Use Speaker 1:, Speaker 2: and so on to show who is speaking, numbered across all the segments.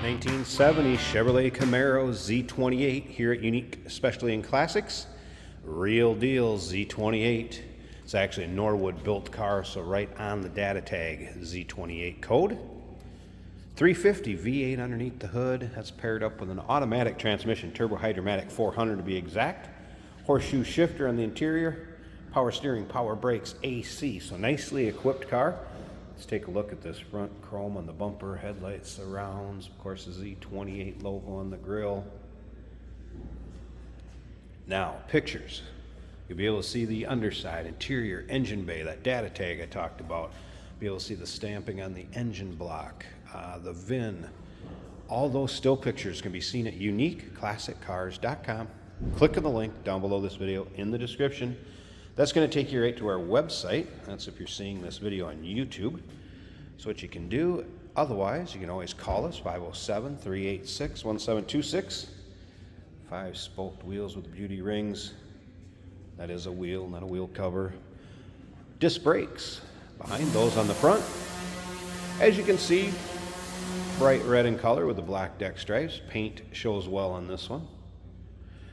Speaker 1: 1970 Chevrolet Camaro Z28 here at Unique Especially in Classics. Real deal Z28. It's actually a Norwood built car, so right on the data tag, Z28 code. 350 V8 underneath the hood. That's paired up with an automatic transmission, turbo hydromatic 400 to be exact. Horseshoe shifter on the interior. Power steering, power brakes, AC. So nicely equipped car. Let's take a look at this front chrome on the bumper, headlights, surrounds, of course the Z28 logo on the grille. Now, pictures. You'll be able to see the underside, interior, engine bay, that data tag I talked about. Be able to see the stamping on the engine block, the VIN. All those still pictures can be seen at uniqueclassiccars.com. Click on the link down below this video in the description. That's going to take you right to our website. That's if you're seeing this video on YouTube. So what you can do, otherwise, you can always call us, 507-386-1726. 5-spoked wheels with beauty rings. That is a wheel, not a wheel cover. Disc brakes behind those on the front. As you can see, bright red in color with the black deck stripes. Paint shows well on this one.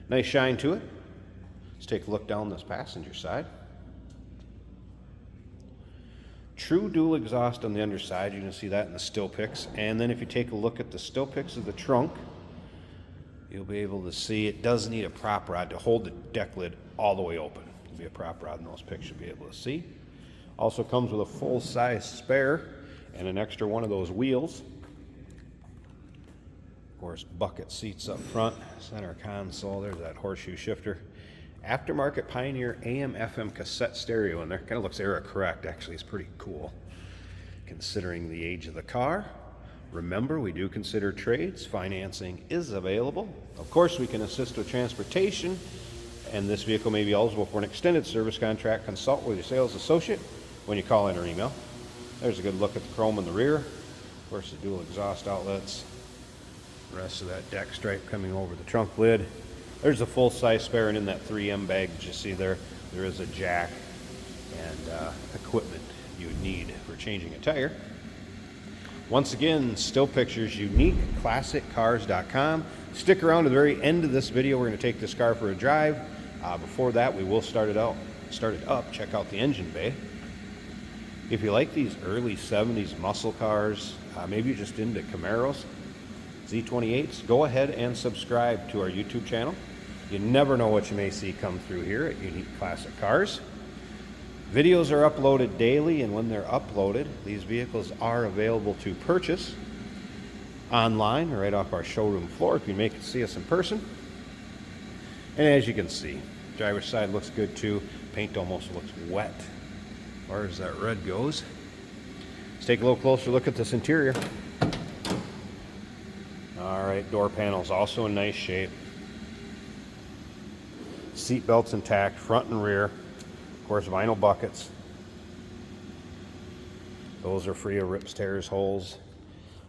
Speaker 1: Nice shine to it. Let's take a look down this passenger side. True dual exhaust on the underside. You're going to see that in the still pics. And then if you take a look at the still pics of the trunk, you'll be able to see it does need a prop rod to hold the deck lid all the way open. There'll be a prop rod in those pics you'll be able to see. Also comes with a full-size spare and an extra one of those wheels. Of course, bucket seats up front, center console. There's that horseshoe shifter. Aftermarket Pioneer AM/FM cassette stereo in there. Kind of looks era correct, actually. It's pretty cool considering the age of the car. Remember, we do consider trades. Financing is available. Of course, we can assist with transportation, and this vehicle may be eligible for an extended service contract. Consult with your sales associate when you call in or email. There's a good look at the chrome in the rear. Of course, the dual exhaust outlets. The rest of that deck stripe coming over the trunk lid. There's a full-size spare, and in that 3M bag that you see there, there is a jack and equipment you would need for changing a tire. Once again, still pictures, uniqueclassiccars.com. Stick around to the very end of this video. We're going to take this car for a drive. Before that, we will start it up. Check out the engine bay. If you like these early 70s muscle cars, maybe you're just into Camaros, Z28s, go ahead and subscribe to our YouTube channel. You never know what you may see come through here at Unique Classic Cars. Videos are uploaded daily, and when they're uploaded, these vehicles are available to purchase online or right off our showroom floor if you make it see us in person. And as you can see, driver's side looks good too. Paint almost looks wet as far as that red goes. Let's take a little closer look at this interior. Alright, door panels also in nice shape. Seat belts intact, front and rear. Of course, vinyl buckets. Those are free of rips, tears, holes.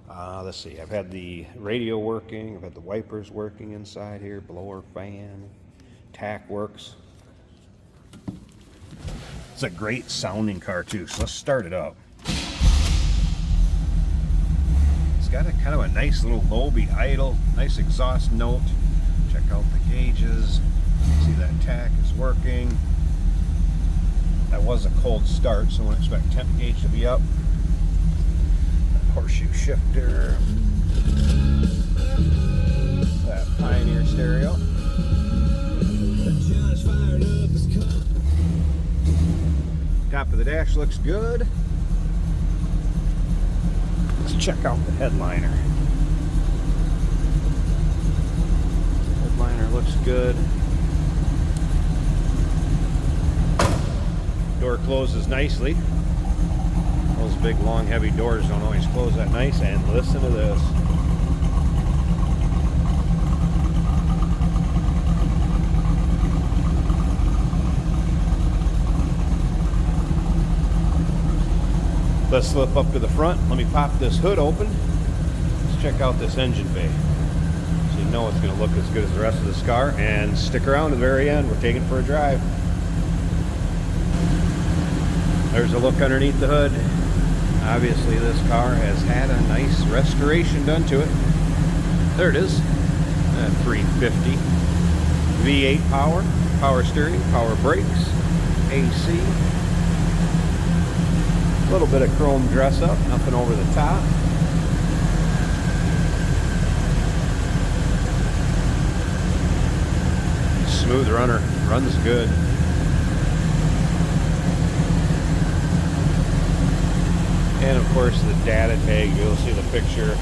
Speaker 1: Let's see, I've had the radio working, I've had the wipers working inside here, blower, fan, tack works. It's a great sounding car too, so let's start it up. It's got a kind of a nice little low-beat idle, nice exhaust note. Check out the gauges. See that tack is working. That was a cold start, so I wouldn't expect temp gauge to be up. That horseshoe shifter. That Pioneer stereo. Top of the dash looks good. Let's check out the headliner. Headliner looks good. Door closes nicely. Those big, long, heavy doors don't always close that nice. And listen to this. Let's slip up to the front. Let me pop this hood open. Let's check out this engine bay, so you know it's going to look as good as the rest of this car. And stick around to the very end. We're taking it for a drive. There's a look underneath the hood. Obviously this car has had a nice restoration done to it. There it is. 350. V8 power, power steering, power brakes, AC. A little bit of chrome dress up, nothing over the top. Smooth runner, runs good. And of course the data tag, you'll see the picture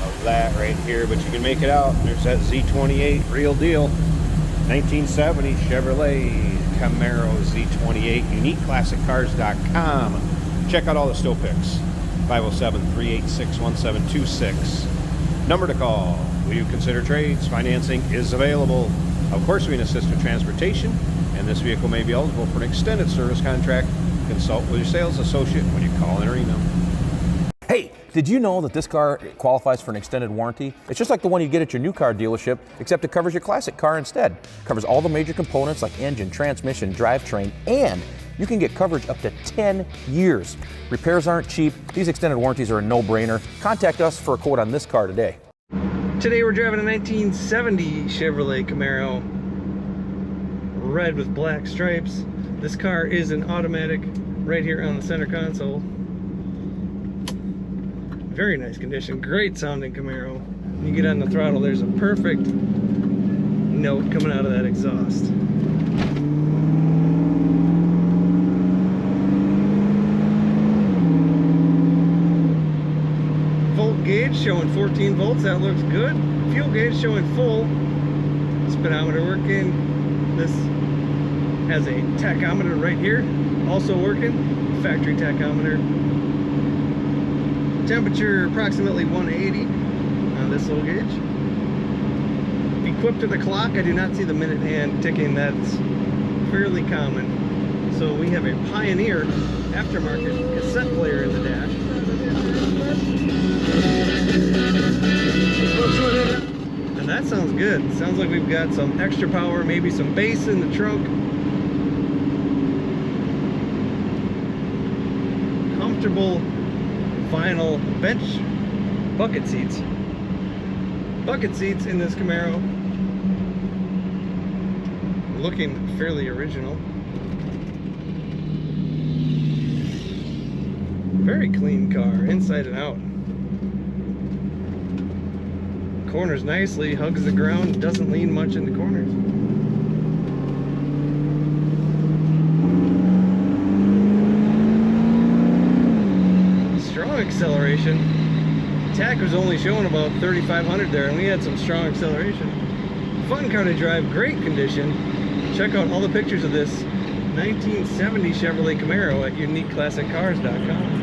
Speaker 1: of that right here, but you can make it out. There's that Z28, real deal. 1970 Chevrolet Camaro Z28, uniqueclassiccars.com. Check out all the still pics. 507-386-1726. Number to call. Will you consider trades? Financing is available. Of course, we can assist with transportation, and this vehicle may be eligible for an extended service contract. Consult with your sales associate when you call in or email.
Speaker 2: Hey, did you know that this car qualifies for an extended warranty? It's just like the one you get at your new car dealership, except it covers your classic car instead. It covers all the major components like engine, transmission, drivetrain, and you can get coverage up to 10 years. Repairs aren't cheap. These extended warranties are a no-brainer. Contact us for a quote on this car today.
Speaker 3: Today we're driving a 1970 Chevrolet Camaro, red with black stripes. This car is an automatic right here on the center console. Very nice condition, great sounding Camaro. When you get on the throttle, there's a perfect note coming out of that exhaust. Volt gauge showing 14 volts, that looks good. Fuel gauge showing full. Speedometer working. This has a tachometer right here, also working. Factory tachometer. Temperature approximately 180 on this little gauge. Equipped to the clock, I do not see the minute hand ticking. That's fairly common. So we have a Pioneer aftermarket cassette player in the dash. And that sounds good. Sounds like we've got some extra power, maybe some bass in the trunk. Comfortable vinyl bench bucket seats. Bucket seats in this Camaro. Looking fairly original. Very clean car, inside and out. Corners nicely, hugs the ground, doesn't lean much in the corners. Strong acceleration. Tach was only showing about 3,500 there, and we had some strong acceleration. Fun car to drive, great condition. Check out all the pictures of this 1970 Chevrolet Camaro at uniqueclassiccars.com.